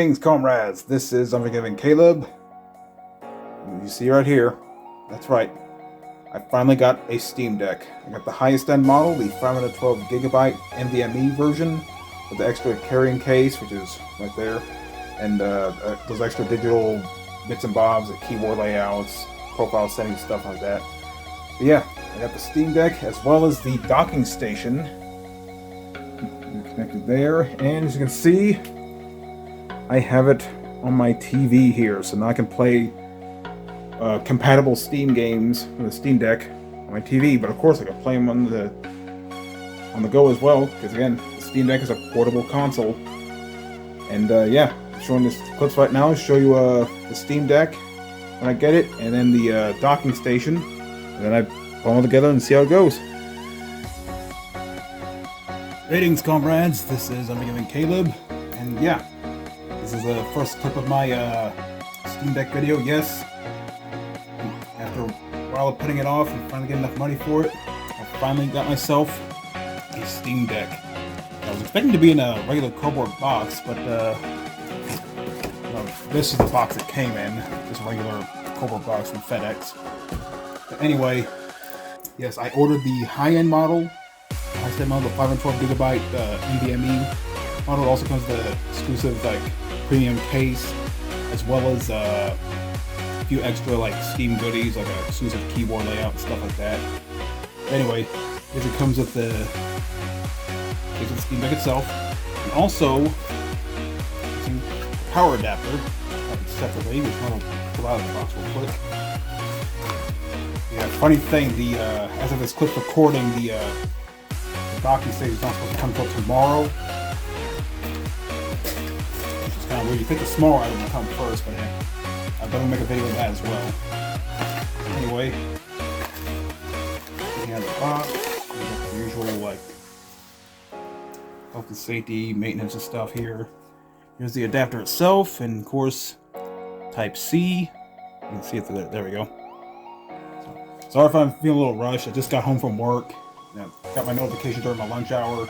Greetings, comrades. This is Unforgiving Caleb. You see right here, that's right, I finally got a Steam Deck. I got the highest end model, the 512GB NVMe version, with the extra carrying case, which is right there, and those extra digital bits and bobs, like keyboard layouts, profile settings, stuff like that. But yeah, I got the Steam Deck, as well as the docking station. Connected there, and as you can see, I have it on my TV here, so now I can play compatible Steam games with the Steam Deck on my TV. But of course, I can play them on the go as well, because again, the Steam Deck is a portable console. And yeah, I'm showing this clips right now to show you the Steam Deck when I get it, and then the docking station, and then I put them all together and see how it goes. Greetings, comrades. This is Unforgiving Caleb, and yeah, this is the first clip of my Steam Deck video. Yes, after a while of putting it off and finally getting enough money for it, I finally got myself a Steam Deck. I was expecting to be in a regular cardboard box, but no, this is the box it came in, just a regular cardboard box from FedEx. But anyway, yes, I ordered the high-end model. I said model, the 512GB NVMe model. Also comes with the exclusive like premium case, as well as a few extra like Steam goodies, like an exclusive keyboard layout and stuff like that. But anyway, it comes with the Steam Deck itself, and also using power adapter separately, which I'll pull out of the box real quick. Yeah, funny thing, as of this clip recording, the docking station is not supposed to come until tomorrow. Which is kind of weird. You think the smaller item will come first, but yeah, I better make a video of that as well. Anyway, we have the box. We got the usual like health and safety, maintenance and stuff here. Here's the adapter itself, and of course, Type C. You can see it there we go. So, sorry if I'm feeling a little rushed. I just got home from work. Got my notification during my lunch hour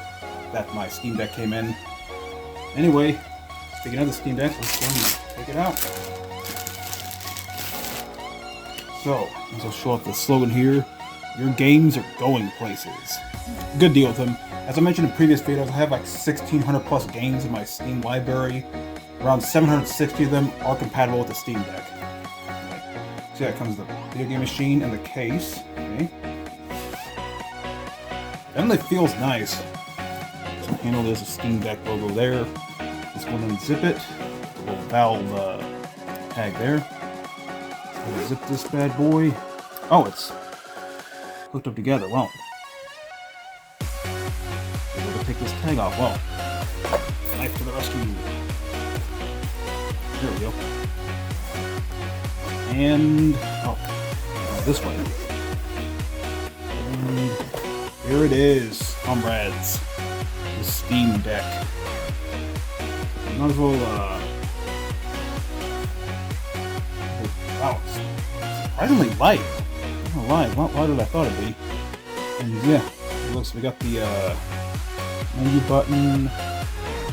that my Steam Deck came in. Anyway, speaking of the Steam Deck, let's go and take it out. So, I'll show off the slogan here. Your games are going places. Good deal with them. As I mentioned in previous videos, I have like 1,600 plus games in my Steam library. Around 760 of them are compatible with the Steam Deck. So yeah, it comes with the video game machine and the case. Okay. Definitely feels nice. So handle, there's a Steam Deck logo there. Just go and unzip it. A little valve tag there. So zip this bad boy. Oh, it's hooked up together. Well, able to take this tag off. Well, knife to the rescue. There we go. And this way. And here it is, comrades. The Steam Deck. Might as well, wow, it's surprisingly light. I'm not lie, a lot lighter than I thought it'd be. And yeah, it looks, we got the menu button.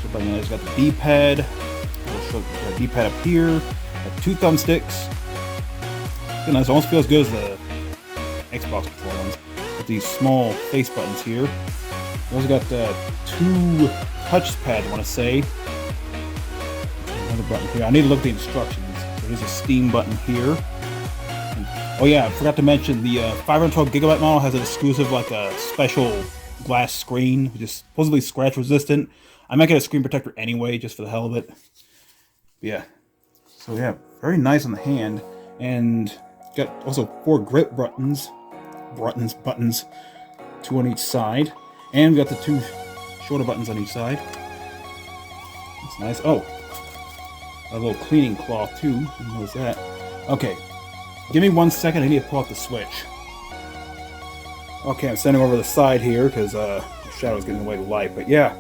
It's got the D-pad. We'll show the D-pad up here. Got 2 thumbsticks. It's nice, it almost feels good as the Xbox controller ones. These small face buttons here. We also got 2 touch pads, I want to say. Another button here. I need to look at the instructions. So there's a Steam button here. And, oh yeah, I forgot to mention the 512GB model has an exclusive, like a special glass screen, which is supposedly scratch resistant. I might get a screen protector anyway, just for the hell of it. But yeah. So yeah, very nice on the hand. And got also 4 grip buttons, 2 on each side, and we got the 2 shorter buttons on each side. That's nice. Oh, a little cleaning cloth too. What is that? Okay, give me 1 second. I need to pull out the switch. Okay, I'm standing over the side here because the shadow's getting away with light. But yeah,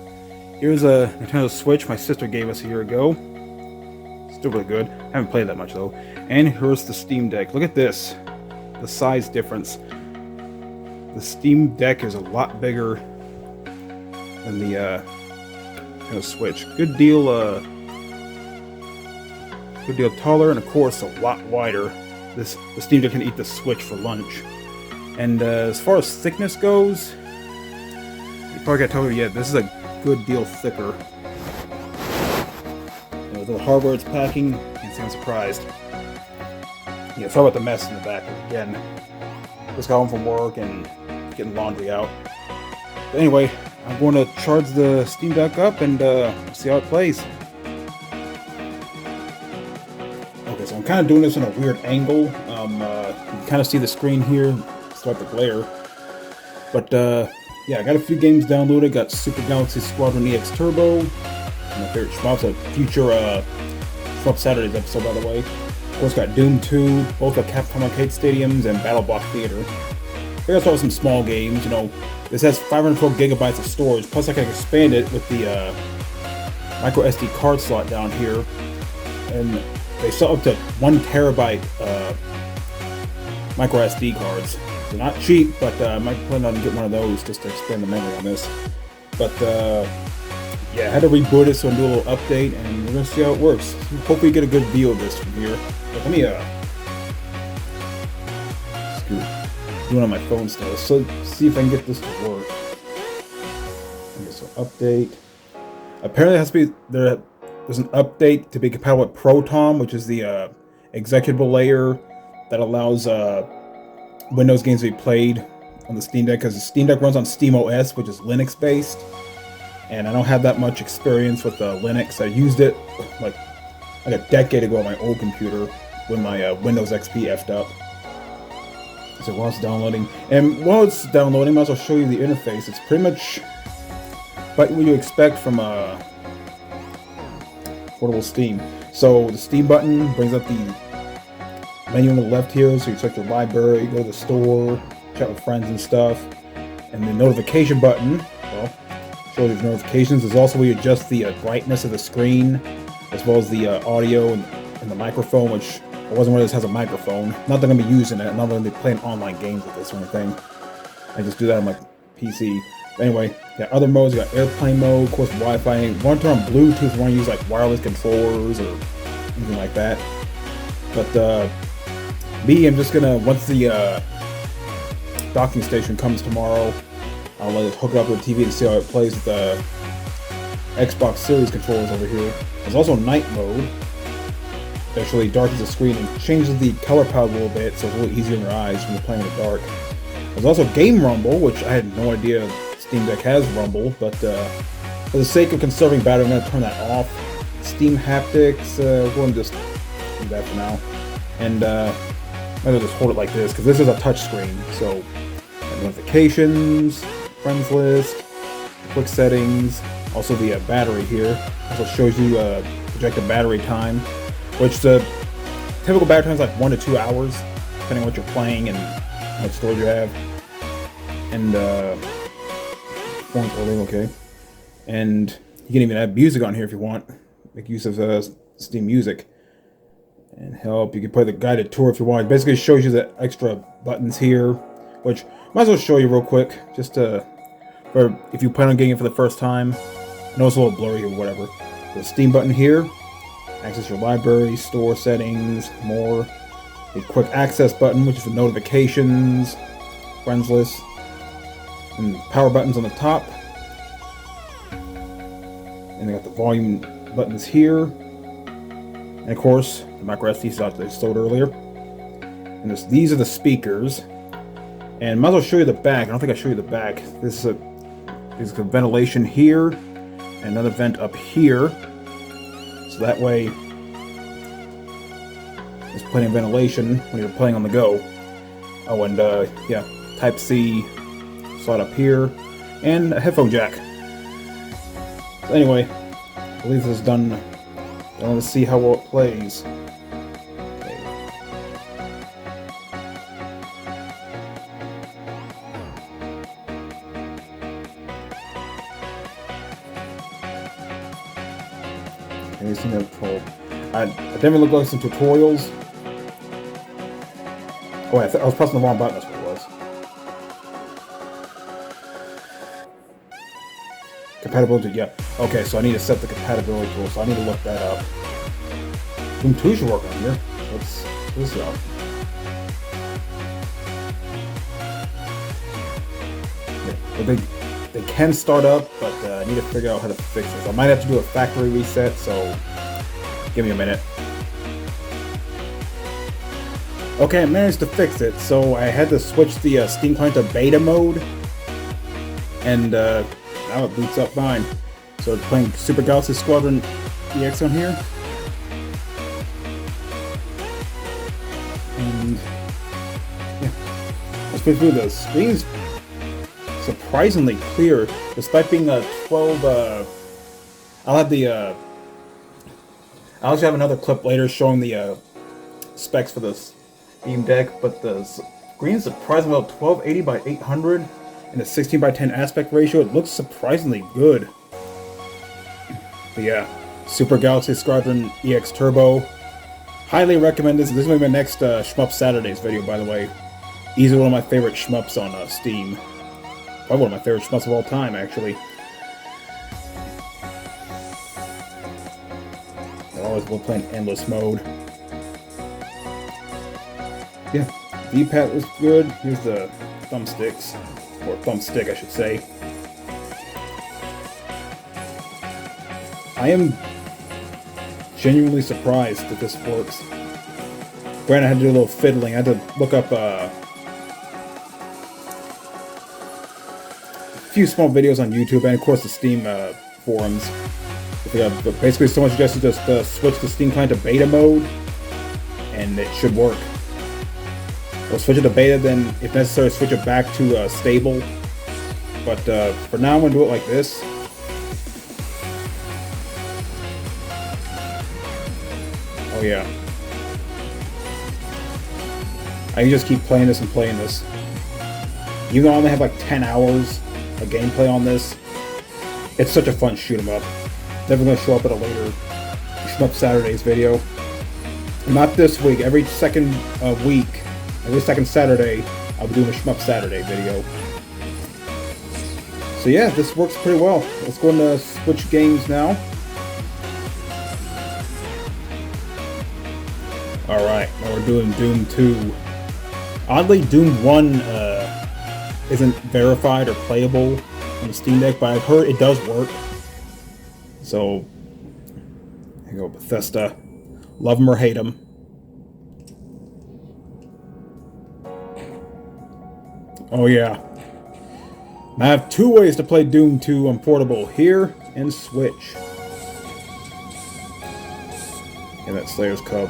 here's a Nintendo Switch my sister gave us a year ago. Still really good. I haven't played that much though. And here's the Steam Deck. Look at this, the size difference. The Steam Deck is a lot bigger than the Switch. Good deal good deal taller, and of course a lot wider. The Steam Deck can eat the Switch for lunch. And as far as thickness goes, you probably got to tell you, yeah, this is a good deal thicker. The hardware it's packing, can't say I'm surprised. Yeah, sorry about the mess in the back again. Just got home from work and getting laundry out. But anyway, I'm going to charge the Steam Deck up and see how it plays. Okay, so I'm kind of doing this in a weird angle. You can kind of see the screen here, start the glare. But yeah, I got a few games downloaded. Got Super Galaxy Squadron EX Turbo, my favorite shmups, a future Shmup Saturdays episode, by the way. Of course, got Doom 2, both at Capcom Arcade Stadiums and Battle Block Theater. I got some small games, you know. This has 512 gigabytes of storage, plus I can expand it with the micro SD card slot down here. And they sell up to 1 terabyte micro SD cards. They're not cheap, but I might plan on getting one of those just to expand the memory on this. But yeah, I had to reboot it, so I'll do a little update, and we're gonna see how it works. Hopefully, get a good view of this from here. But let me do it on my phone still, so see if I can get this to work. Okay, so update. Apparently, it has to be there's an update to be compatible with Proton, which is the executable layer that allows Windows games to be played on the Steam Deck, because the Steam Deck runs on SteamOS, which is Linux based. And I don't have that much experience with Linux. I used it like a decade ago on my old computer when my Windows XP effed up. So while it's downloading, and while it's downloading, I might as well show you the interface. It's pretty much like what you expect from portable Steam. So the Steam button brings up the menu on the left here, so you check your library, go to the store, chat with friends and stuff. And the notification button, well, shows your notifications. There's also where you adjust the brightness of the screen, as well as the audio and the microphone, which I wasn't aware this has a microphone. Not that I'm going to be using it, not that I'm going to be playing online games with this or anything. I just do that on my PC. But anyway, yeah, other modes, you got airplane mode, of course, Wi-Fi. You want to turn on Bluetooth, you want to use like wireless controllers or anything like that. But me, I'm just going to, once the docking station comes tomorrow, I'll let it hook it up to the TV and see how it plays with the Xbox Series controllers over here. There's also night mode. It actually darkens the screen and changes the color palette a little bit, so it's a little easier on your eyes when you're playing in the dark. There's also Game Rumble, which I had no idea Steam Deck has Rumble, but for the sake of conserving battery, I'm going to turn that off. Steam Haptics, we're going to just do that for now. And I'm going to just hold it like this, because this is a touch screen, so notifications, friends list, quick settings, also the battery here. Also shows you projected battery time, which the typical battery time is like 1 to 2 hours, depending on what you're playing and how much storage you have. And phone's holding okay. And you can even add music on here if you want. Make use of Steam Music and help. You can play the guided tour if you want. It basically shows you the extra buttons here, which might as well show you real quick, just for if you plan on getting it for the first time. I know it's a little blurry or whatever. The Steam button here, access your library, store settings, more. A quick access button, which is the notifications, friends list, and power buttons on the top. And they got the volume buttons here. And of course, the micro SD slot that I showed earlier. And these are the speakers. And might as well show you the back. I don't think I showed you the back. This is a ventilation here, and another vent up here. So that way, there's plenty of ventilation when you're playing on the go. Oh, and yeah, Type-C slot up here, and a headphone jack. So anyway, I believe this is done. I want to see how well it plays. I definitely looked like some tutorials. Oh, I was pressing the wrong button, that's what it was. Compatibility, yeah. Okay, so I need to set the compatibility tool, so I need to look that up. Doom 2 should work on here. Let's do this out. Yeah, they can start up, but I need to figure out how to fix this. I might have to do a factory reset, so give me a minute. Okay, I managed to fix it. So I had to switch the Steam client to beta mode, and now it boots up fine. So it's playing Super Galaxy Squadron EX on here. And yeah, let's go through the screen's surprisingly clear, despite being a 12. I'll have the. I'll actually have another clip later showing the specs for this Steam Deck, but the screen's surprisingly about 1280 by 800 and a 16 by 10 aspect ratio. It looks surprisingly good. But yeah, Super Galaxy Squadron EX Turbo. Highly recommend this. This is going to be my next Shmup Saturdays video, by the way. Easily one of my favorite shmups on Steam. Probably one of my favorite shmups of all time, actually. I always love playing endless mode. Yeah, D-pad was good. Here's the thumbsticks, or thumbstick, I should say. I am genuinely surprised that this works. Granted, I had to do a little fiddling. I had to look up a few small videos on YouTube, and of course the Steam forums. But basically, someone suggested just switch the Steam client to beta mode, and it should work. Or switch it to beta, then if necessary, switch it back to stable. But for now, I'm going to do it like this. Oh yeah. I can just keep playing this and playing this. Even though I only have like 10 hours of gameplay on this, it's such a fun shoot 'em up. Never going to show up at a later Shmup Saturdays video. Not this week. Every second week, every second Saturday, I'll be doing a Shmup Saturday video. So yeah, this works pretty well. Let's go into switch games now. Alright, now we're doing Doom 2. Oddly, Doom 1 isn't verified or playable on the Steam Deck, but I've heard it does work. So, here you go, Bethesda. Love them or hate them. Oh yeah. I have two ways to play Doom 2 on portable, here and Switch. And that Slayer's Cub.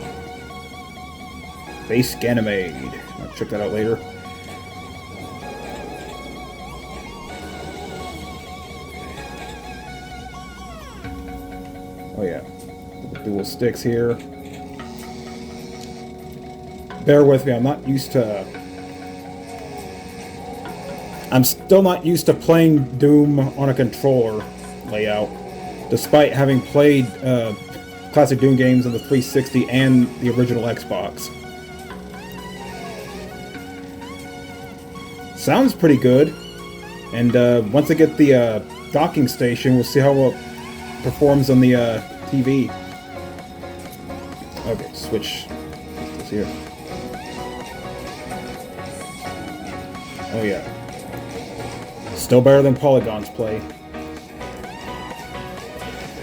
Base Ganymede. I'll check that out later. Oh yeah, dual sticks here. Bear with me, I'm still not used to playing Doom on a controller layout, despite having played classic Doom games on the 360 and the original Xbox. Sounds pretty good, and once I get the docking station, we'll see how it performs on the TV. Okay, switch this here. Oh yeah. Still better than Polygon's play.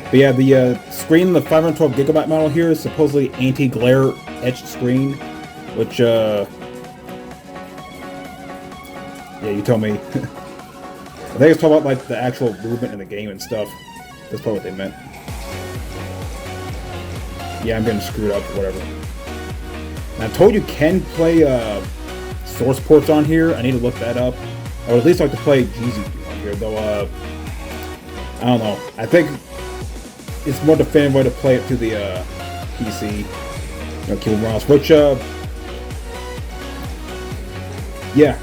But yeah, the screen, the 512GB model here is supposedly anti-glare etched screen, which, yeah, you tell me. I think it's talking about like the actual movement in the game and stuff. That's probably what they meant. Yeah, I'm getting screwed up or whatever. And I'm told you can play source ports on here. I need to look that up. I would at least like to play Jeezy on here, though. I don't know. I think it's more definitive way to play it through the PC, keyboard mouse. Which, yeah.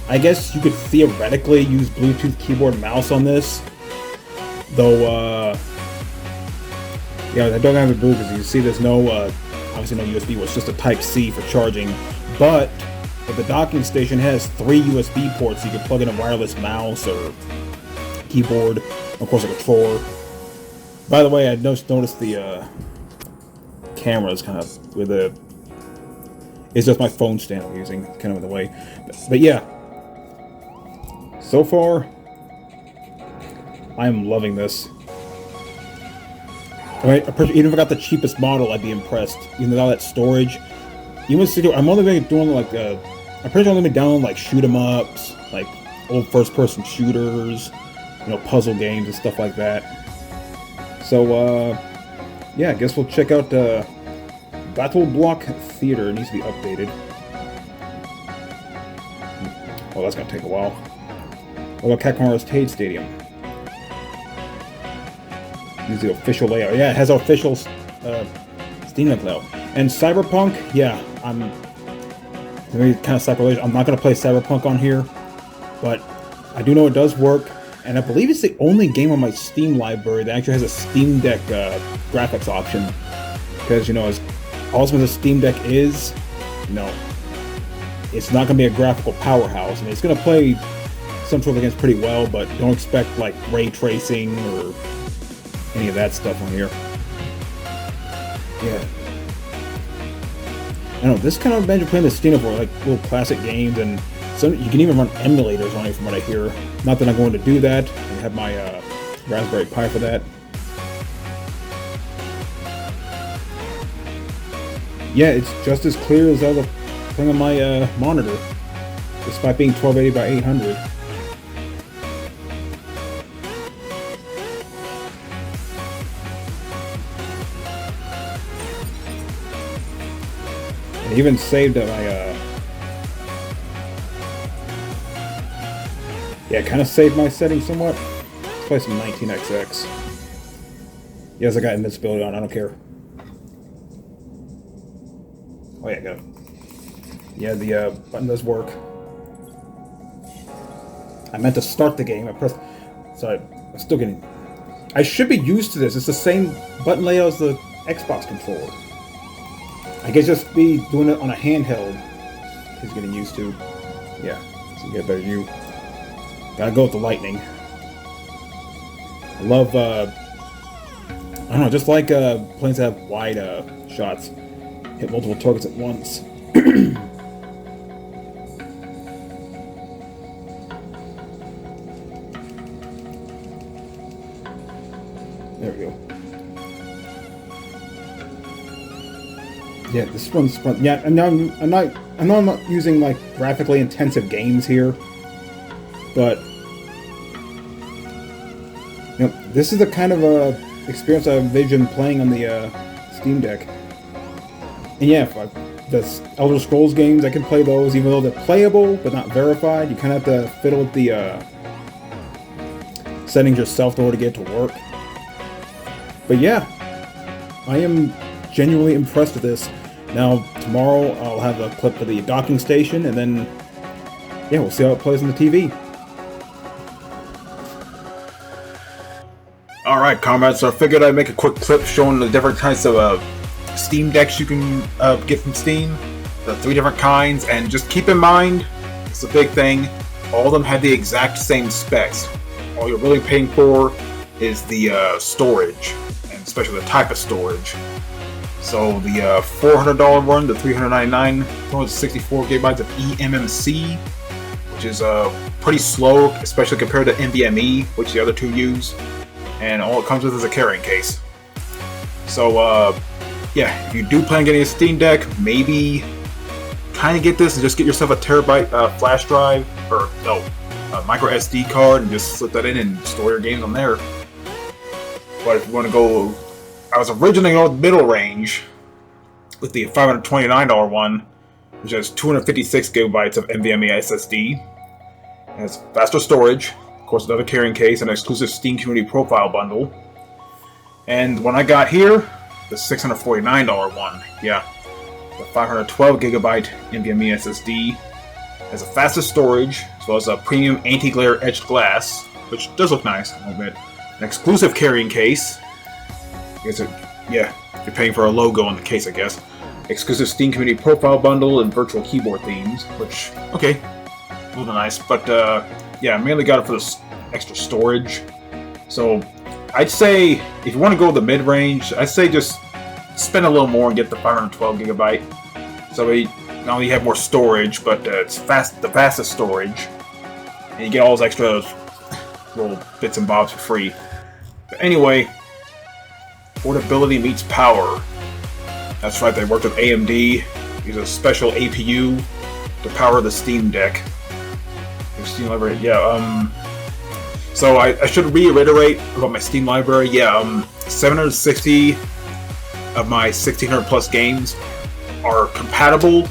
I guess you could theoretically use Bluetooth keyboard and mouse on this. Though, yeah, I don't have a Bluetooth because you see there's no, obviously no USB, it's just a Type-C for charging. But the docking station has 3 USB ports, so you can plug in a wireless mouse or keyboard, of course a controller. By the way, I just noticed the camera is kind of with a. It's just my phone stand I'm using, kind of in the way. But yeah, so far, I am loving this. I mean, even if I got the cheapest model, I'd be impressed. Even with all that storage. Even with, I'm only going to be doing like, I'm pretty sure I'm going to be downloading like shoot 'em ups, like old first-person shooters, you know, puzzle games and stuff like that. So, yeah, I guess we'll check out Battle Block Theater. It needs to be updated. Oh, that's gonna take a while. What about Capcom Arcade Stadium? Use the official layout. Yeah, it has our official Steam Deck layout. And Cyberpunk, yeah, I'm maybe kind of sacrilege. I'm not gonna play Cyberpunk on here, but I do know it does work. And I believe it's the only game on my Steam library that actually has a Steam Deck graphics option. Because, you know, as awesome as a Steam Deck is, you know, it's not going to be a graphical powerhouse. I mean, it's going to play some sort of games pretty well, but don't expect, like, ray tracing or any of that stuff on here. Yeah. I don't know, this kind of imagine playing the Steam Deck for, like, little classic games, and some, you can even run emulators on it from what I hear. Not that I'm going to do that. I have my Raspberry Pi for that. Yeah, it's just as clear as I was playing on my monitor, despite being 1280 by 800. I even saved my yeah, kind of saved my settings somewhat. Let's play some 19XX. Yes, I got invincibility on, I don't care. Oh yeah, go. Yeah, the button does work. I meant to start the game. I pressed. Sorry, I'm still getting. I should be used to this. It's the same button layout as the Xbox controller. I guess just be doing it on a handheld. He's getting used to. Yeah, so you get a better view. Gotta go with the lightning. I love. I don't know, just like planes that have wide shots. Hit multiple targets at once. There we go. Yeah, this one's fun. Yeah, and I'm not using like graphically intensive games here, but you know, this is the kind of experience I envision playing on the Steam Deck. And yeah, the Elder Scrolls games, I can play those, even though they're playable but not verified. You kind of have to fiddle with the settings yourself in order to get it to work. But yeah, I am genuinely impressed with this. Now, tomorrow I'll have a clip of the docking station, and then, yeah, we'll see how it plays on the TV. Alright, comrades, so I figured I'd make a quick clip showing the different types of Steam Decks you can get from Steam. The 3 different kinds, and just keep in mind, it's a big thing, all of them have the exact same specs. All you're really paying for is the storage, and especially the type of storage. So the $400 one, the $399, 64 gigabytes of eMMC, which is pretty slow, especially compared to NVMe, which the other two use. And all it comes with is a carrying case. So yeah, if you do plan on getting a Steam Deck, maybe kind of get this and just get yourself a terabyte flash drive, or no, a micro SD card, and just slip that in and store your games on there. But if you want to go, I was originally on the middle range with the $529 one, which has 256 gigabytes of NVMe SSD. It has faster storage, of course another carrying case, and an exclusive Steam Community Profile bundle. And when I got here, the $649 one, yeah, the 512 gigabyte NVMe SSD has a faster storage, as well as a premium anti-glare etched glass, which does look nice a little bit. An exclusive carrying case. Yeah, you're paying for a logo on the case, I guess. Exclusive Steam Community Profile bundle and virtual keyboard themes, which, okay, a little nice. But yeah, I mainly got it for this extra storage. So I'd say if you want to go the mid-range, I'd say just spend a little more and get the 512 gigabyte. So we not only have more storage, but it's the fastest storage, and you get all those extra little bits and bobs for free. But anyway, portability meets power. That's right, they worked with AMD. Use a special APU to power the Steam Deck. Your Steam library, yeah. So I should reiterate about my Steam library. Yeah, 760 of my 1600 plus games are compatible,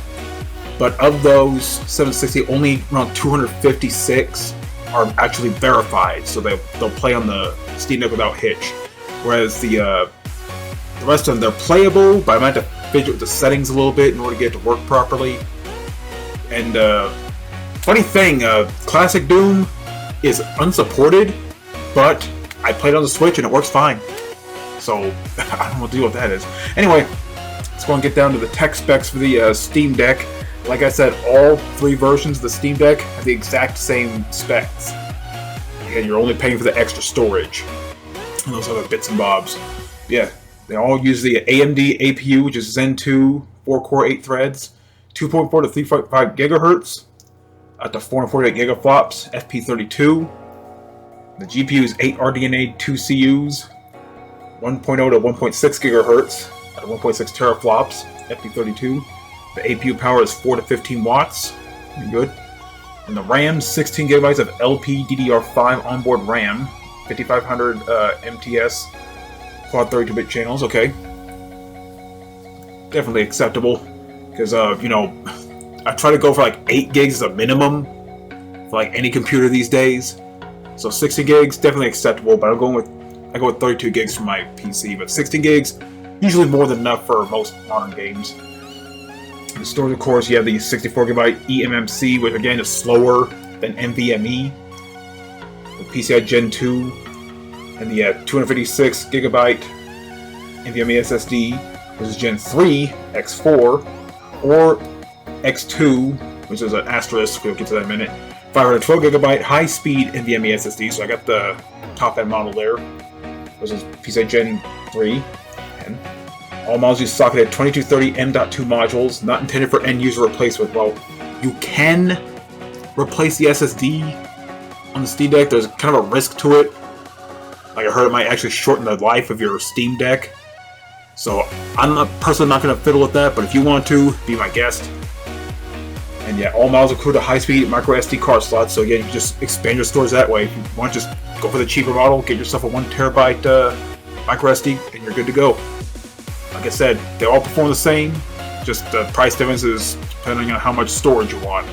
but of those 760, only around 256 are actually verified, so they'll play on the Steam Deck without hitch. Whereas the rest of them, they're playable, but I might have to fidget with the settings a little bit in order to get it to work properly. And funny thing, Classic Doom is unsupported, but I played on the Switch and it works fine. So I don't know what to do with that is. Anyway, let's go and get down to the tech specs for the Steam Deck. Like I said, all 3 versions of the Steam Deck have the exact same specs. Again, you're only paying for the extra storage and those other bits and bobs. Yeah, they all use the AMD APU, which is Zen 2, 4-core, 8 threads, 2.4 to 3.5 gigahertz, up to 448 gigaflops, FP32. The GPU is 8 RDNA 2 CUs, 1.0 to 1.6 gigahertz, at 1.6 teraflops, FP32. The APU power is 4 to 15 watts, pretty good. And the RAM, 16 gigabytes of LPDDR5 onboard RAM, 5500 MTS, quad 32-bit channels, okay. Definitely acceptable, because, you know, I try to go for like 8 gigs as a minimum for like any computer these days. So 60 gigs, definitely acceptable, but I go with 32 gigs for my PC, but 16 gigs, usually more than enough for most modern games. The storage, of course, you have the 64GB eMMC, which again is slower than NVMe. The PCI Gen 2, and the 256GB NVMe SSD, which is Gen 3 X4, or X2, which is an asterisk, we'll get to that in a minute. 512GB high-speed NVMe SSD, so I got the top-end model there, which is PCI Gen 3. And all models use socketed 2230 M.2 modules, not intended for end-user replacement. Well, you can replace the SSD on the Steam Deck. There's kind of a risk to it. Like I heard, it might actually shorten the life of your Steam Deck. So I'm personally not going to fiddle with that, but if you want to, be my guest. And yeah, all models include a high-speed micro SD card slot, so again, you can just expand your storage that way. If you want to just go for the cheaper model, get yourself a 1TB micro SD, and you're good to go. Like I said, they all perform the same, just the price difference is depending on how much storage you want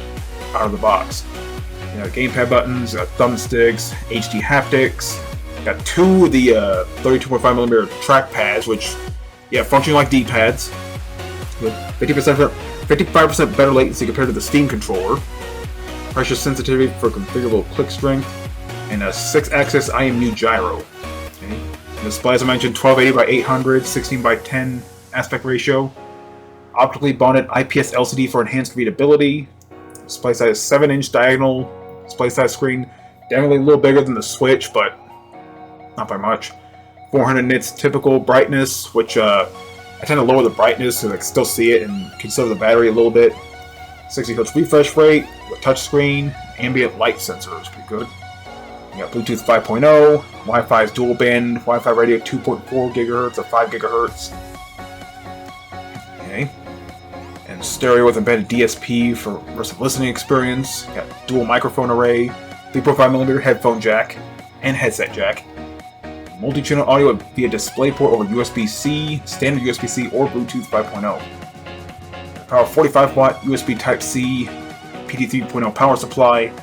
out of the box. You know, gamepad buttons, thumbsticks, HD haptics, got 2 of the 32.5mm trackpads, which, yeah, function like D-pads, with 55% better latency compared to the Steam controller, pressure sensitivity for configurable click strength, and a 6-axis IMU gyro. Okay. The display, as I mentioned, 1280 by 800, 16 by 10 aspect ratio. Optically bonded IPS LCD for enhanced readability. Display size 7-inch diagonal display size screen. Definitely a little bigger than the Switch, but not by much. 400 nits typical brightness, which I tend to lower the brightness so I can still see it and conserve the battery a little bit. 60Hz refresh rate with touchscreen. Ambient light sensor is pretty good. You got Bluetooth 5.0, Wi-Fi's dual band, Wi-Fi radio 2.4 GHz or 5 GHz. Okay. And stereo with embedded DSP for immersive listening experience. You got dual microphone array, 3.5mm headphone jack, and headset jack. Multi-channel audio via DisplayPort over USB-C, standard USB-C, or Bluetooth 5.0. Power 45-watt USB Type-C, PD 3.0 power supply.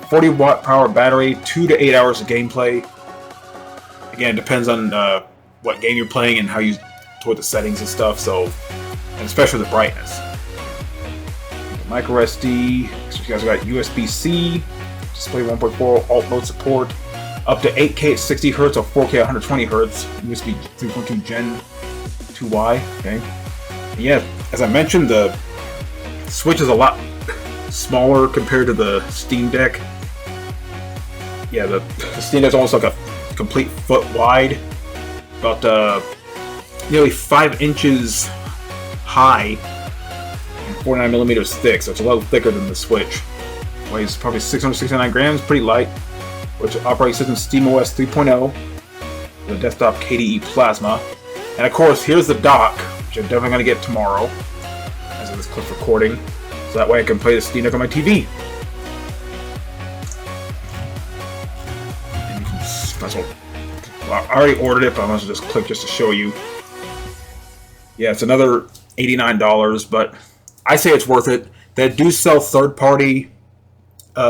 40-watt power battery, 2 to 8 hours of gameplay. Again, it depends on what game you're playing and how you toward the settings and stuff. So, and especially the brightness. Micro SD. So you guys got USB-C, display 1.4, alt mode support, up to 8K at 60 Hz or 4K at 120 Hz. USB 3.2 Gen 2Y. Okay. And yeah, as I mentioned, the Switch is a lot smaller compared to the Steam Deck. Yeah, the Steam Deck's almost like a complete foot wide. About nearly 5 inches high and 49 millimeters thick, so it's a lot thicker than the Switch. Weighs probably 669 grams, pretty light. Which operating system SteamOS 3.0, the desktop KDE Plasma, and of course here's the dock, which I'm definitely gonna get tomorrow, as of this clip's recording, so that way I can play the Steam Deck on my TV. And you can well, I already ordered it, but I must just click just to show you. Yeah, it's another $89, but I say it's worth it. They do sell third-party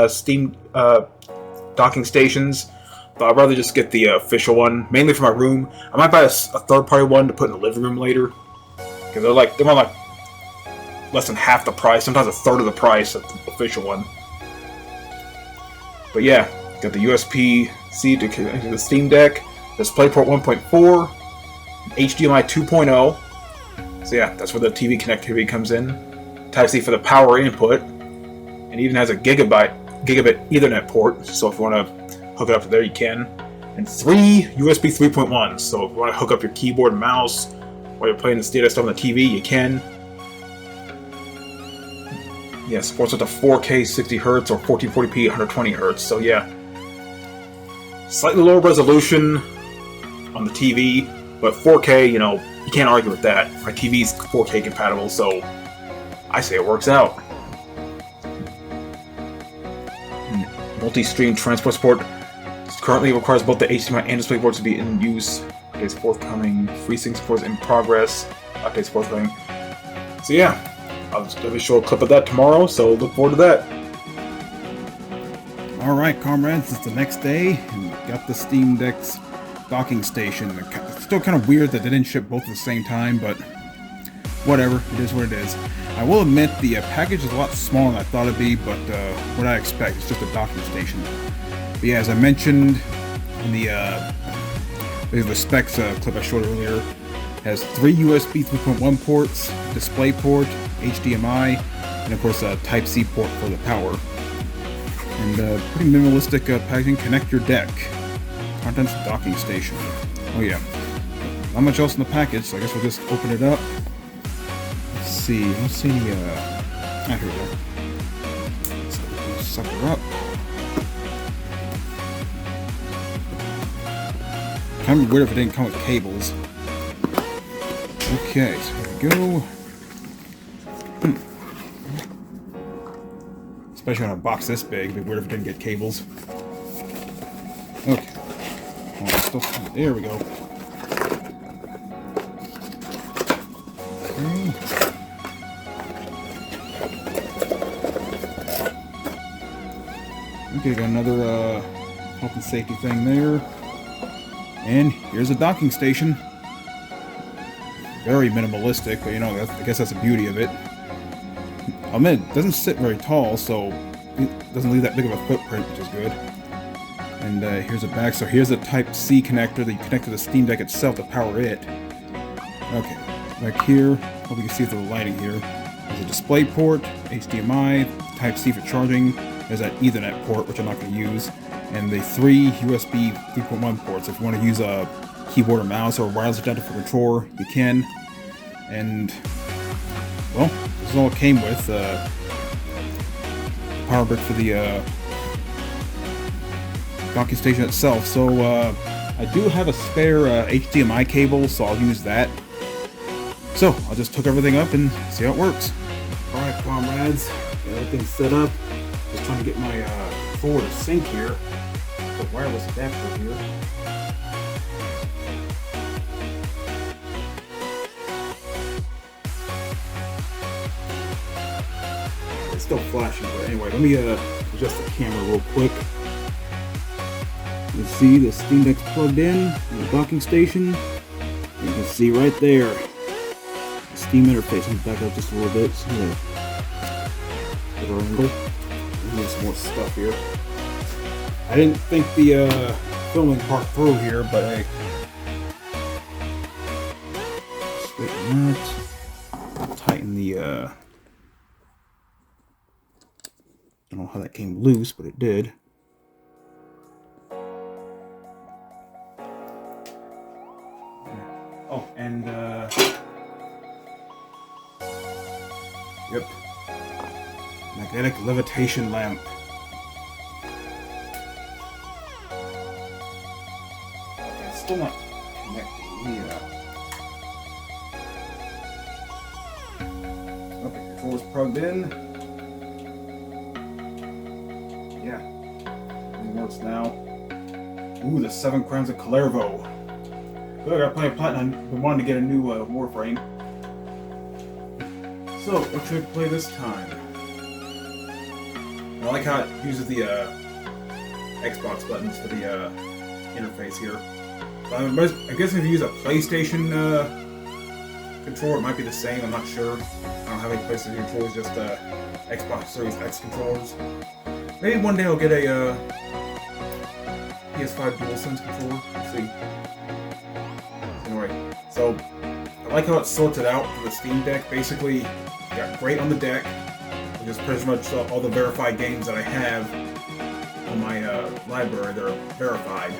Steam docking stations, but I'd rather just get the official one, mainly for my room. I might buy a third-party one to put in the living room later, because they're on like less than half the price, sometimes a third of the price of the official one. But yeah, got the USB-C to connect to the Steam Deck, DisplayPort 1.4, HDMI 2.0. So yeah, that's where the TV connectivity comes in. Type-C for the power input, and even has a gigabit Ethernet port, so if you want to hook it up to there, you can. And 3 USB 3.1s, so if you want to hook up your keyboard and mouse while you're playing the data stuff on the TV, you can. Yeah, supports up to 4K 60Hz or 1440p 120Hz, so yeah. Slightly lower resolution on the TV, but 4K, you know, you can't argue with that. My TV's 4K compatible, so I say it works out. Multi-stream transport support currently requires both the HDMI and DisplayPort to be in use. Updates forthcoming. FreeSync support in progress. Updates forthcoming. So yeah, I'll just definitely show a clip of that tomorrow, so look forward to that. Alright, comrades, it's the next day, and we got the Steam Deck's docking station. It's still kind of weird that they didn't ship both at the same time, but whatever, it is what it is. I will admit the package is a lot smaller than I thought it'd be, but what I expect, it's just a docking station. But yeah, as I mentioned in the specs clip I showed earlier, it has 3 USB 3.1 ports, DisplayPort, HDMI, and of course a Type-C port for the power. And pretty minimalistic packaging. Connect your deck. Contents docking station. Oh yeah. Not much else in the package, so I guess we'll just open it up. Let's see. Let's see. Here we go. Let's open this sucker up. Kind of weird if it didn't come with cables. Okay, so here we go. Especially on a box this big, it'd be weird if it didn't get cables. Okay. There we go. Okay, got another health and safety thing there. And here's a docking station. Very minimalistic, but you know, I guess that's the beauty of it. I mean, it doesn't sit very tall, so it doesn't leave that big of a footprint, which is good. And here's a back. So here's a Type-C connector that you connect to the Steam Deck itself to power it. Okay, back here, hope you can see through the lighting here. There's a display port, HDMI, Type-C for charging. There's that Ethernet port, which I'm not going to use. And the 3 USB 3.1 ports. If you want to use a keyboard or mouse or a wireless adapter for controller, you can. And, well, this is all it came with. Power brick for the docking station itself. So I do have a spare HDMI cable, so I'll use that. So I'll just hook everything up and see how it works. Alright, comrades, got everything set up. Just trying to get my forward sync here. The wireless adapter here. It's still flashing, but anyway, let me adjust the camera real quick. You can see the Steam Deck's plugged in the docking station. You can see right there the Steam interface. Let me back up just a little bit. So better angle. There's some more stuff here. I didn't think the filming part through here, but hey. Straighten that. Tighten the I don't know how that came loose, but it did. Oh, and Yep. Magnetic levitation lamp. Okay, it's still not connected. Okay, controller's plugged in. Yeah. It works now. Ooh, the 7 Crowns of Kalervo. Good, I got plenty of platinum. I've been wanting to get a new Warframe. So, what should I play this time? I like how it uses the Xbox buttons for the interface here. I guess if you use a PlayStation controller, it might be the same. I'm not sure. I don't have any PlayStation controllers, just Xbox Series X controllers. Maybe one day I'll get a PS5 DualSense controller. Let's see. Anyway, so I like how it sorts it out for the Steam Deck. Basically, you got Great on the deck, which is pretty much all the verified games that I have on my library. They're verified.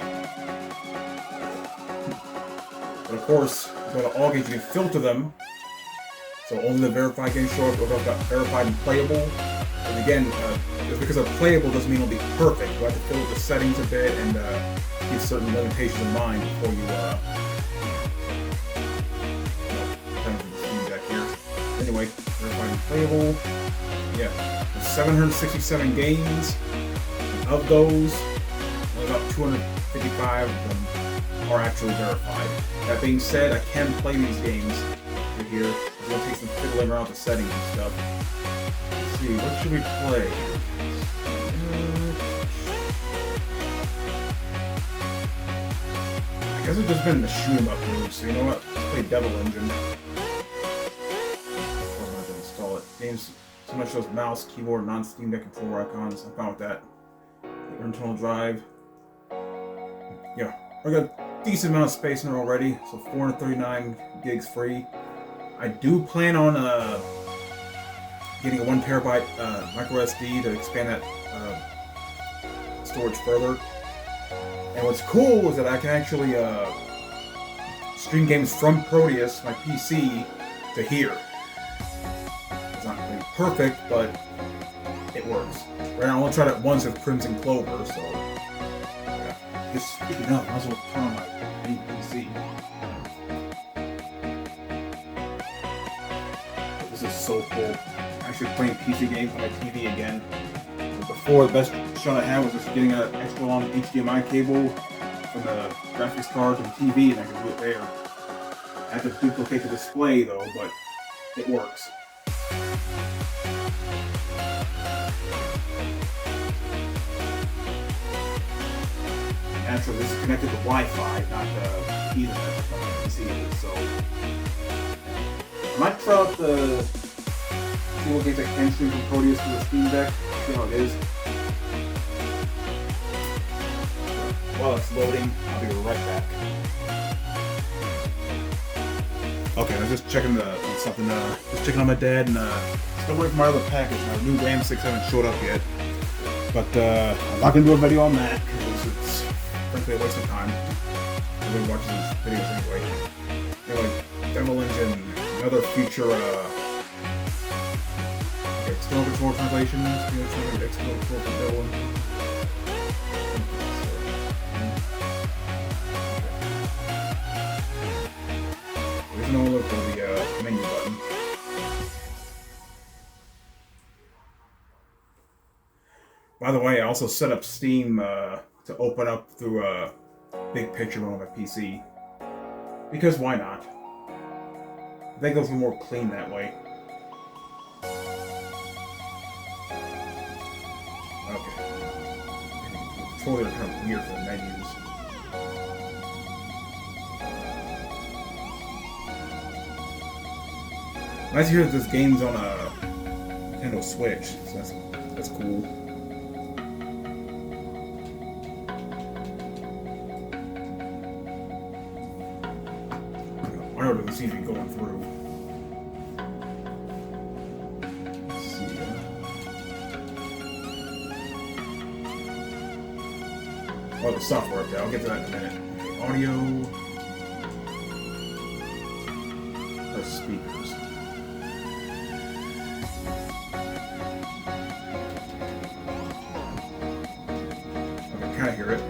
But of course, go to all games, you can filter them. So only the verified games show up. I've got verified and playable. And again, just because they're playable doesn't mean it'll be perfect. You have to fill the settings a bit and keep certain limitations in mind before you turn to the Steam Deck here. Anyway, verified and playable. Yeah, there's 767 games. And of those, only about 255 of them are actually verified. That being said, I can play these games right here. It's going to take some fiddling around with the settings and stuff. Let's see, what should we play? I guess I've just been in the shoot 'em up mood, so you know what? Let's play Devil Engine. I'm going to install it. Games, so much those mouse, keyboard, non-Steam Deck controller icons. I'm fine with that. The internal drive. Yeah, I got a decent amount of space in there already, so 439 gigs free. I do plan on getting a 1 terabyte micro SD to expand that storage further. And what's cool is that I can actually stream games from Proteus, my PC, to here. It's not really perfect, but it works. Right now, I only tried it once with Crimson Clover, so yeah. Just speaking up, I might as well turn on my main PC. This is so cool. Actually playing PC games on my TV again. Before, the best shot I had was just getting an extra long HDMI cable from the graphics card to the TV, and I can do it there. I have to duplicate the display though, but it works. Naturally, this is connected to Wi-Fi, not Ethernet, like my PC is, so I might try out the see what games I can stream from Proteus to the Steam Deck, see how it is. While it's loading, I'll be right back. Okay, I was just checking something, just checking on my dad, and still waiting for my other package. My new RAM 6 haven't showed up yet. But I'm not gonna do a video on that, because it's frankly a waste of time. Everybody watches these videos anyway. Anyway, Devil Engine, another future, external control translations, external control for Devil Engine. There's no look for the menu button. By the way, I also set up Steam to open up through a big picture mode on my PC. Because why not? I think it'll be more clean that way. Okay. The controller are kind of weird for the menus. Nice to hear that this game's on a Nintendo Switch, so that's cool. Mario doesn't seem to be going through. Let's see. Oh, the software update. I'll get to that in a minute. Okay, audio. Press speakers. kind of hear it.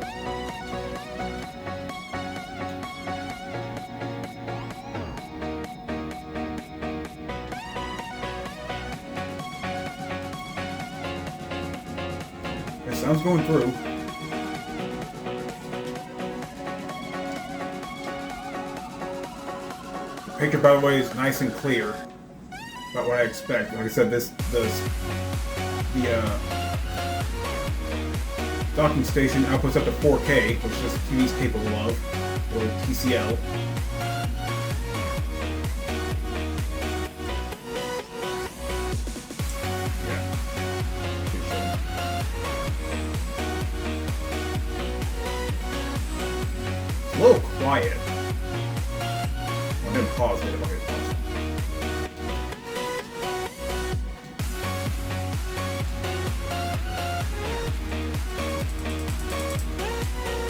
Yeah, sound's going through. The picture, by the way, is nice and clear. About what I expect. Like I said, the docking station outputs up to 4K, which this TV is capable of, or TCL. Yeah. It's a little quiet. I'm going to pause it. Okay.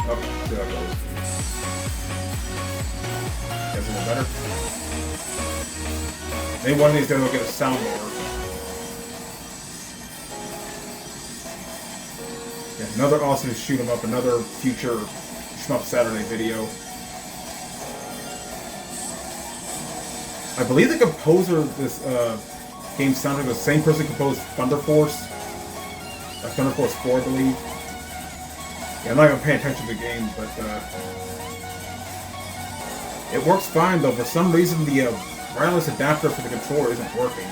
Oh, see how it goes. That's a little better. Maybe one of these days I'll get a soundboard. Yeah, another awesome shoot 'em up, another future Shmup Saturday video. I believe the composer of this game soundtrack, the same person who composed Thunder Force. Thunder Force 4, I believe. Yeah, I'm not even paying attention to the game, but it works fine though. For some reason, the wireless adapter for the controller isn't working.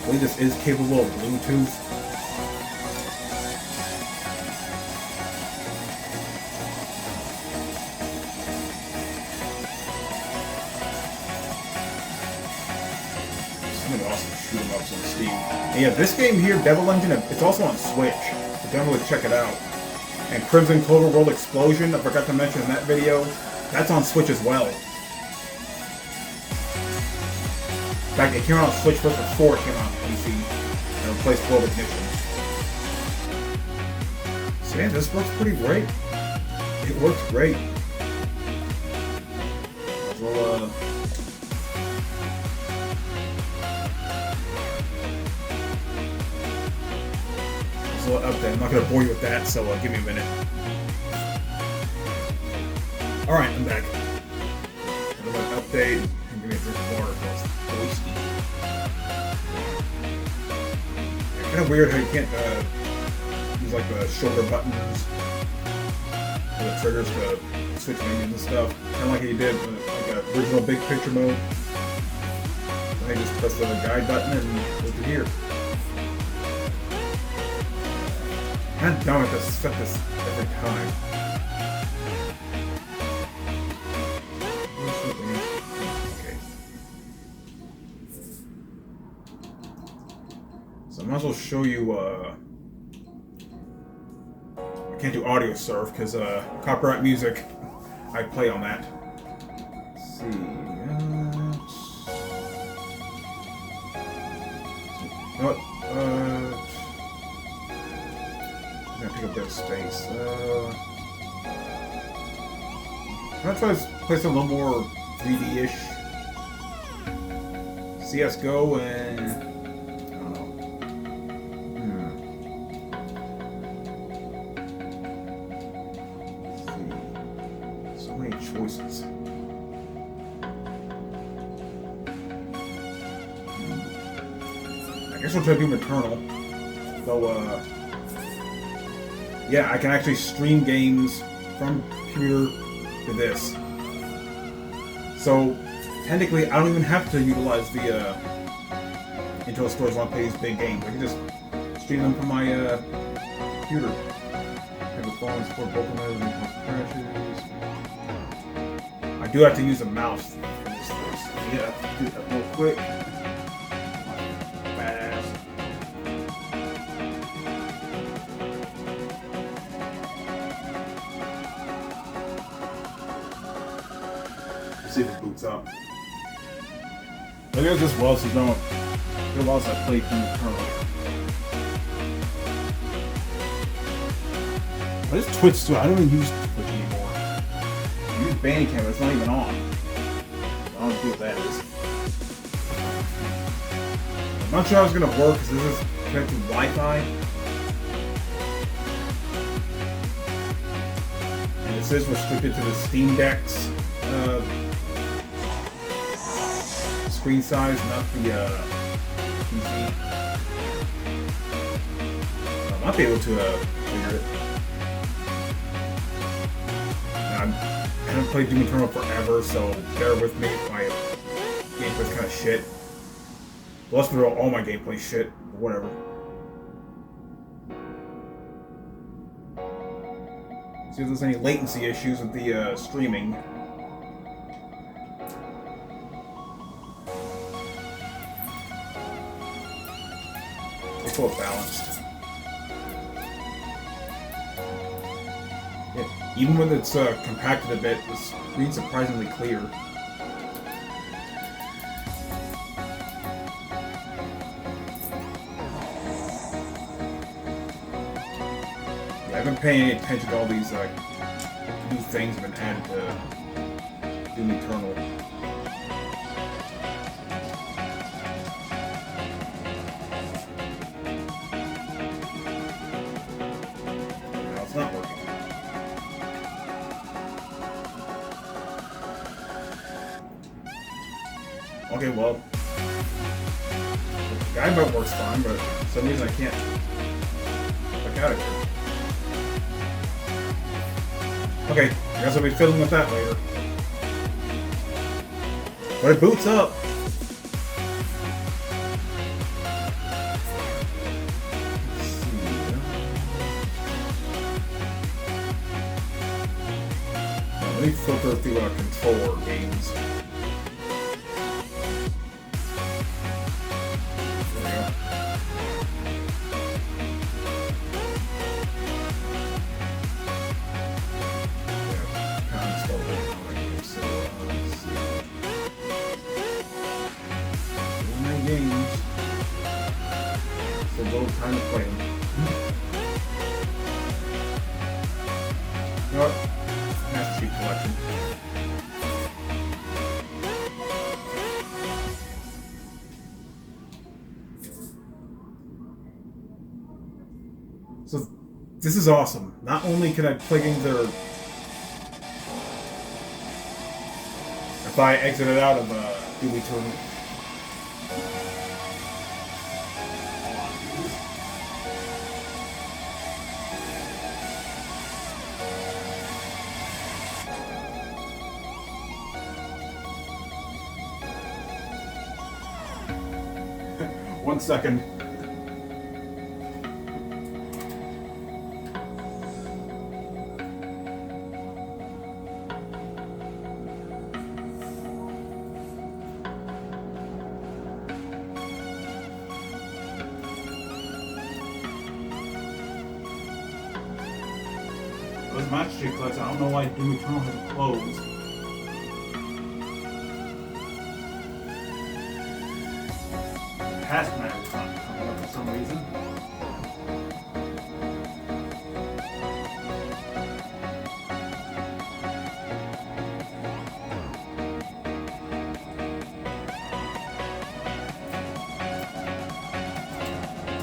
I believe this is capable of Bluetooth. And yeah, this game here, Devil Engine, it's also on Switch, so definitely check it out. And Crimson Clover World Explosion, I forgot to mention in that video, that's on Switch as well. In fact, it came out on Switch first before it came out on PC, and replaced World Ignition. So yeah, this works pretty great. It works great. Well, update. I'm not going to bore you with that, so give me a minute. Alright, I'm back. I'm going to update and give me a drink of water because it's tasty. Yeah, kind of weird how you can't use like the shoulder buttons or the triggers to switch menus and stuff. Kind of like how you did with like a original big picture mode. And then just press the guide button and go to here. God damn it, to set this every time. Okay. So I might as well show you, I can't do audio surf because, copyright music, I play on that. Let's see, you know what, I'm gonna pick up that space. I'm gonna try to play something a little more 3D-ish. CSGO and... I don't know. Let's see. So many choices. I guess we'll try to do Maternal. Though, yeah, I can actually stream games from computer to this. So, technically, I don't even have to utilize the internal storage when I play these big games. I can just stream them from my computer. Have the phone support both of them crashes. I do have to use a mouse for this thing, so yeah, do that real quick. See if it boots up. But there's this well, so don't. There was I played through the kernel. What is Twitch do? I don't even use Twitch anymore. I use Bandcamp, but it's not even on. I don't know what that is. I not sure how it's gonna work because this is connected to Wi-Fi. And this is restricted to the Steam Deck's screen size, not the PC. I might be able to figure it. I haven't played Doom Eternal forever, so bear with me if my gameplay's kind of shit. Well, let's throw all my gameplay shit, but whatever. See if there's any latency issues with the streaming. It's all balanced. Yeah, even when it's compacted a bit, the screen's surprisingly clear. I've been paying any attention to all these new things that have been added to Doom Eternal. No, it's not working. Okay, well, the guide mode works fine, but for some reason I can't click out of here. Okay, I guess I'll be fiddling with that later. But it boots up. Let's see. Now, let me filter through controller games. Time to play them. You know what? Master Chief Collection. So, this is awesome. Not only can I play games that are... If I exited out of Doom Eternal. 1 second. Those Master Chief Collection, I don't know why Doom Eternal hasn't closed. Past matter's not coming up for some reason.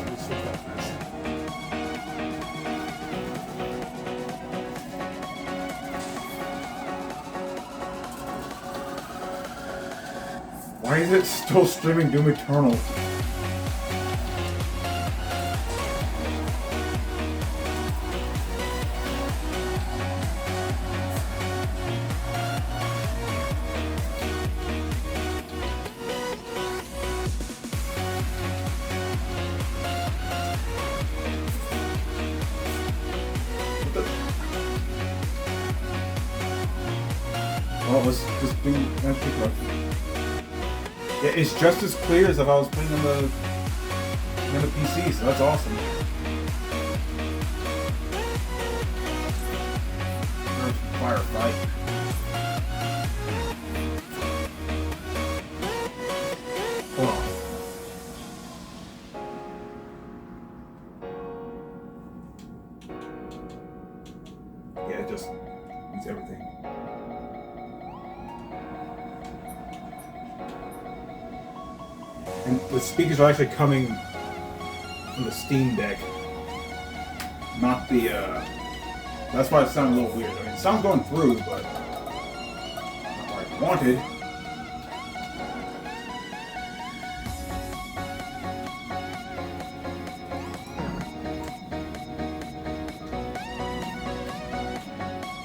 Let's switch that mess. Why is it still streaming Doom Eternal? Well, let's just do that quick. Yeah, it's just as clear as if I was playing on the PC, so that's awesome. Firefight. Hold on. Yeah, it just use everything. And the speakers are actually coming from the Steam Deck, not the, that's why it sounds a little weird. I mean, it sounds going through, but not what I wanted.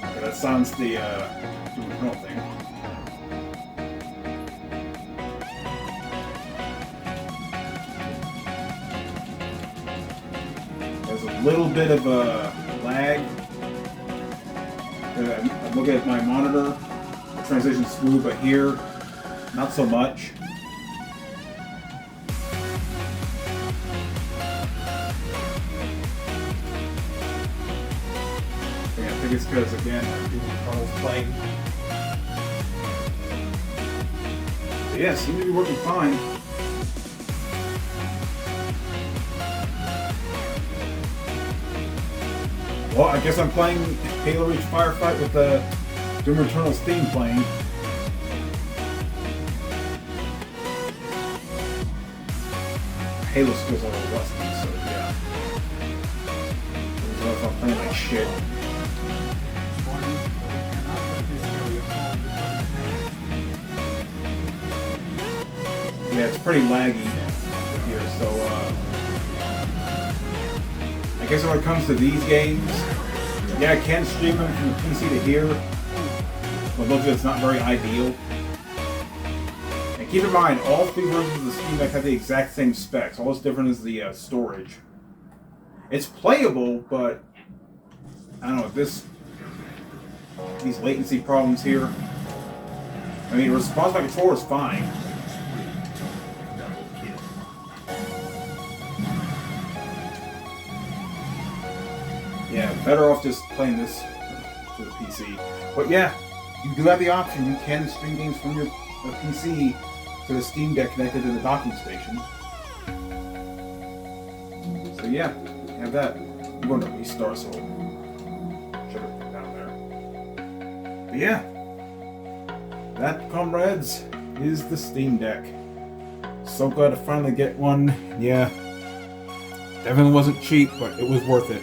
Okay, that sounds the, internal thing. There's a little bit of a lag. I'm looking at my monitor. The transition's smooth, but here, not so much. I think it's because, again, the kernel's playing. But yeah, seems to be working fine. Well, I guess I'm playing Halo Reach Firefight with the Doom Eternal's theme playing. Halo skills are a little rusty, so yeah. I don't know if I'm playing like shit. Yeah, it's pretty laggy here, so I guess when it comes to these games, yeah, I can stream them from the PC to here, but look, it's not very ideal. And keep in mind, all three versions of the Steam Deck have the exact same specs. All that's different is the storage. It's playable, but I don't know, these latency problems here. I mean, response by controller is fine. Yeah, better off just playing this to the PC. But yeah, you do have the option. You can stream games from your PC to the Steam Deck connected to the docking station. So yeah, you have that. I'm going to restart, so shut everything down there. But yeah, that, comrades, is the Steam Deck. So glad to finally get one. Yeah, definitely wasn't cheap, but it was worth it.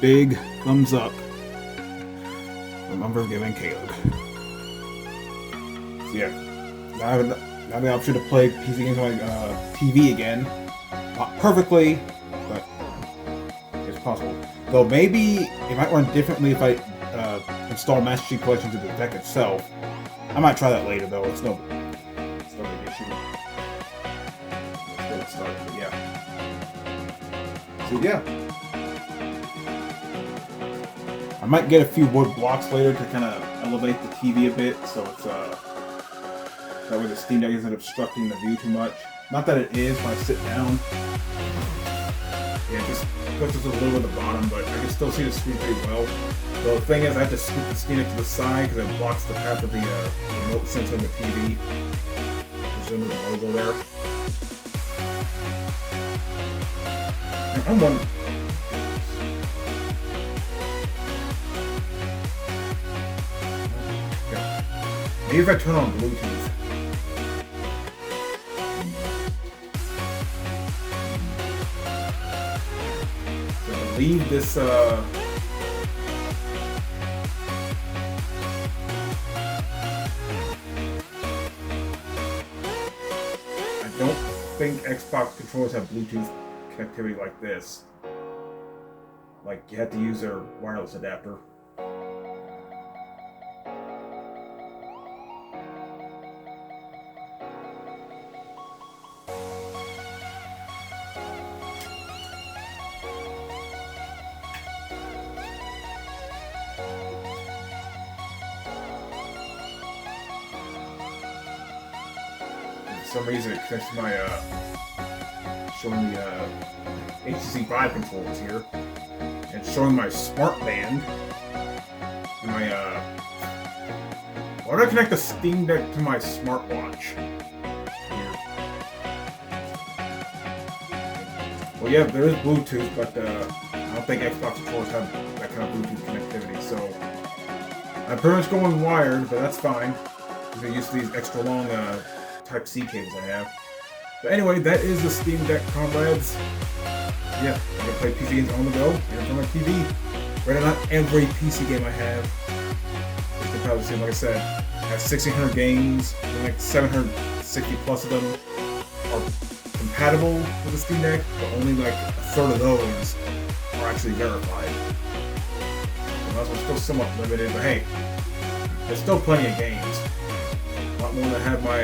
Big thumbs up. Remember giving Caleb. So yeah, I have the option to play PC games on my TV again. Not perfectly, but it's possible. Though maybe it might run differently if I install Master Chief Collection to the deck itself. I might try that later though. It's no big issue. Let's get it started, but yeah. So yeah. I might get a few wood blocks later to kind of elevate the TV a bit, so it's that way the Steam Deck isn't obstructing the view too much. Not that it is when I sit down. Yeah, it just pushes a little at the bottom, but I can still see the screen pretty well. The thing is, I have to scoot the Steam Deck to the side because it blocks the path of the remote sensor on the TV. Presumably the logo there. And I'm wondering. Maybe if I turn on Bluetooth. So I believe this, I don't think Xbox controllers have Bluetooth connectivity like this. Like, you have to use their wireless adapter. For some reason it connects to my showing the HTC Vive controllers here, and showing my smart band and my why do I connect the Steam Deck to my smartwatch here? Well, yeah, there is Bluetooth, but I don't think Xbox controllers have that kind of Bluetooth connectivity, so I'm pretty much going wired, but that's fine. Because I used these extra long Type-C cables I have. But anyway, that is the Steam Deck, comrades. Yeah, I can play PC games on the go and on my TV. Right now, not every PC game I have. You can probably see, like I said, I have 1,600 games, and like 760 plus of them are compatible with the Steam Deck, but only like a third of those are actually verified. So that's still somewhat limited, but hey, there's still plenty of games. A lot more than I have my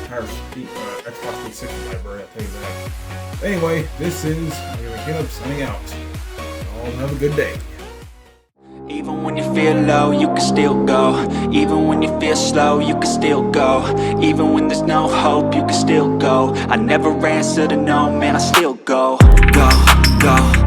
entire Xbox 360 library, I'll tell you that. But anyway, this is Caleb signing out. All have a good day. Even when you feel low, you can still go. Even when you feel slow, you can still go. Even when there's no hope, you can still go. I never answer to no, man, I still go. Go, go.